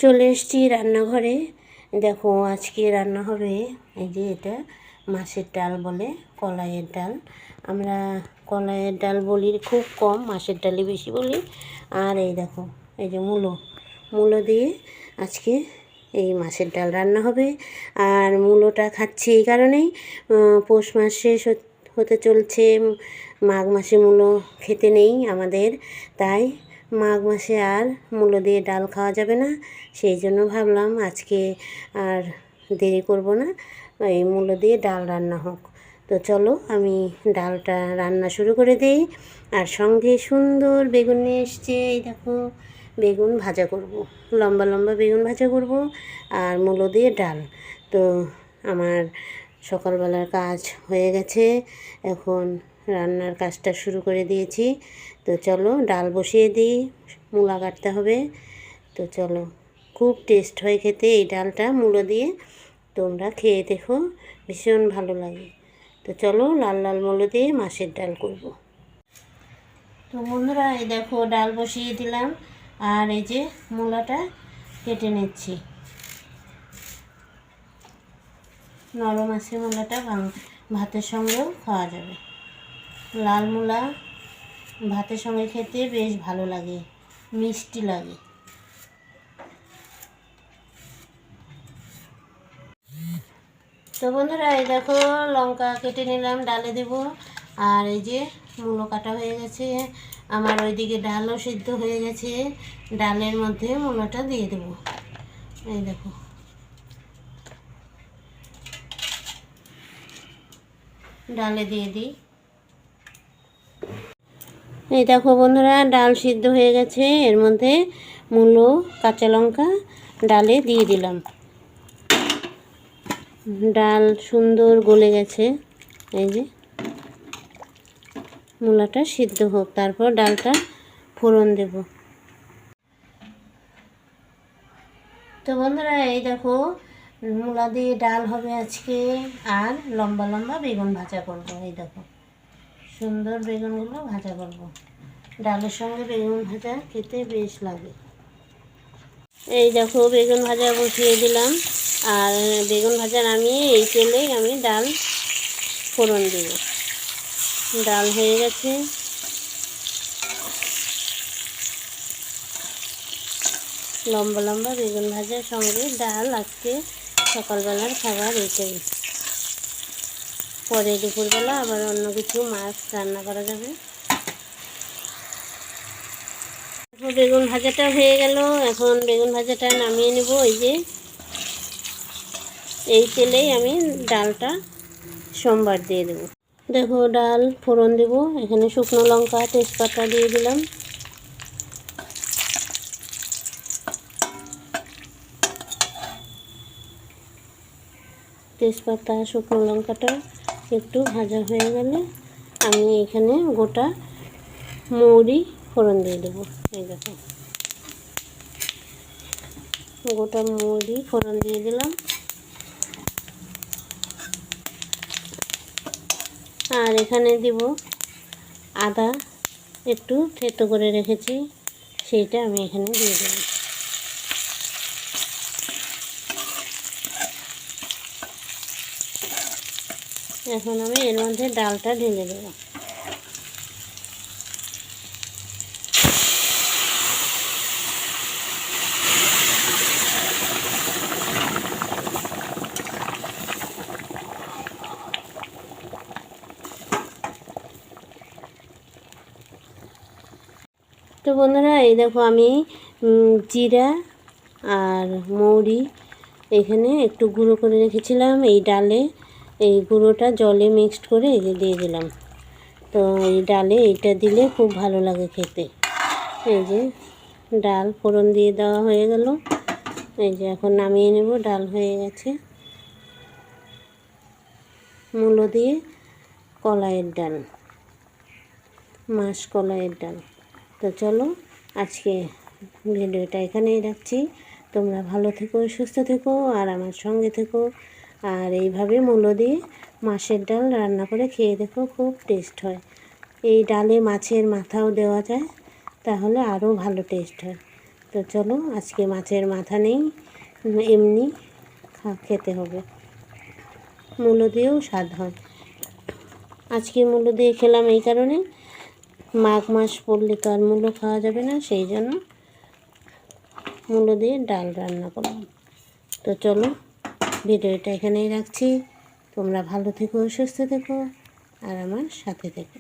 চলে এসেছি রান্নাঘরে। দেখো আজকে রান্না হবে এই যে এটা মাছের ডাল বলে, কলাইয়ের ডাল। আমরা কলাইয়ের ডাল বলি খুব কম, মাছের ডালই বেশি বলি। আর এই দেখো এই যে মূলো দিয়ে আজকে এই মাছের ডাল রান্না হবে। আর মূলোটা খাচ্ছি এই কারণেই, পৌষ মাস শেষ হতে চলছে, মাঘ মাসে মূলো খেতে নেই আমাদের, তাই মাঘ মাসে আর মূলো দিয়ে ডাল খাওয়া যাবে না। সেই জন্য ভাবলাম আজকে আর দেরি করব না, এই মূলো দিয়ে ডাল রান্না হোক। তো চলো আমি ডালটা রান্না শুরু করে দিই। আর সঙ্গে সুন্দর বেগুন নিয়ে এসছে, এই দেখো বেগুন ভাজা করব, লম্বা লম্বা বেগুন ভাজা করব আর মূলো দিয়ে ডাল। তো আমার সকালবেলার কাজ হয়ে গেছে, এখন রান্নার কাজটা শুরু করে দিয়েছি। তো চলো ডাল বসিয়ে দিই, মূলা কাটতে হবে। তো চলো, খুব টেস্ট হয় খেতে এই ডালটা মূলো দিয়ে, তোমরা খেয়ে দেখো, ভীষণ ভালো লাগে। তো চলো লাল লাল মূলো দিয়ে মাছের ডাল করব। তো বন্ধুরা এই দেখো ডাল বসিয়ে দিলাম, আর এই যে মূলাটা কেটে নিচ্ছি। নরম আছে মূলাটা, ভাতের সঙ্গেও খাওয়া যাবে। লাল মূলা ভাতের সঙ্গে খেতে বেশ ভালো লাগে, মিষ্টি লাগে। তো বন্ধুরা এই দেখো লঙ্কা কেটে নিলাম, ডালে দেব। আর এই যে মূলো কাটা হয়ে গেছে আমার, ওইদিকে ডালও সিদ্ধ হয়ে গেছে, ডালের মধ্যে মূলোটা দিয়ে দেব। এই দেখো ডালে দিয়ে দিই। এই দেখো বন্ধুরা ডাল সিদ্ধ হয়ে গেছে, এর মধ্যে মূলো কাঁচা লঙ্কা ডালে দিয়ে দিলাম। ডাল সুন্দর গলে গেছে, এই যে মূলাটা সিদ্ধ হোক, তারপর ডালটা ফোড়ন দেব। তো বন্ধুরা এই দেখো মূলা দিয়ে ডাল হবে আজকে, আর লম্বা লম্বা বেগুন ভাজা করব। এই দেখো সুন্দর বেগুনগুলো ভাজা করব, ডালের সঙ্গে বেগুন ভাজা খেতে বেশ লাগে। এই দেখো বেগুন ভাজা বসিয়ে দিলাম, আর বেগুন ভাজা নামিয়ে এই তেলেই আমি ডাল ফোড়ন দেব। ডাল হয়ে গেছে, লম্বা লম্বা বেগুন ভাজার সঙ্গে ডাল আজকে সকালবেলার খাবার এটাই। পরে দুপুরবেলা আবার অন্য কিছু মাছ রান্না করা যাবে। বেগুন ভাজাটা হয়ে গেল, এখন বেগুন ভাজাটা নামিয়ে নেব। এই যে এই তেলেই আমি ডালটা সোমবার দিয়ে দেব। দেখো ডাল ফোড়ন দেব, এখানে শুকনো লঙ্কা তেজপাতা দিয়ে দিলাম। তেজপাতা শুকনো লঙ্কাটা একটু ভাজা হয়ে গেলে আমি এখানে গোটা মৌরি ফোড়ন দিয়ে দেবো। এই দেখো গোটা মৌরি ফোড়ন দিয়ে দিলাম। আর এখানে দিব আদা, একটু থেতো করে রেখেছি, সেইটা আমি এখানে দিয়ে দেব। এখন আমি এর মধ্যে ডালটা ঢেলে দেব। তো বন্ধুরা এই দেখো আমি জিরা আর মৌরি এখানে একটু গুঁড়ো করে রেখেছিলাম এই ডালে, এই গুঁড়োটা জলে মিক্সড করে এই যে দিয়ে দিলাম। তো এই ডালে এইটা দিলে খুব ভালো লাগে খেতে। এই যে ডাল ফোড়ন দিয়ে দেওয়া হয়ে গেল, এই যে এখন নামিয়ে নেব, ডাল হয়ে গেছে। মূলো দিয়ে কলাইয়ের ডাল, মাছ কলাইয়ের ডাল। তো চলো আজকে ভিডিওটা এখানেই রাখছি, তোমরা ভালো থেকো, সুস্থ থেকো, আর আমার সঙ্গে থেকো। আর এইভাবে মূলো দিয়ে মাছের ডাল রান্না করে খেয়ে দেখো, খুব টেস্ট হয়। এই ডালে মাছের মাথাও দেওয়া যায়, তাহলে আরও ভালো টেস্ট হয়। তো চলো, আজকে মাছের মাথা নেই, এমনি খেতে হবে। মূলো দিয়েও স্বাদ হয়। আজকে মূলো দিয়ে খেলাম এই কারণে, মাঘ মাস পড়লে তো আর মূলো খাওয়া যাবে না, সেই জন্য মূলো দিয়ে ডাল রান্না করলাম। তো চলো, ভিডিওটা এখানেই রাখছি। তোমরা ভালো থেকো, সুস্থ থেকো, আর আমার সাথে থেকো।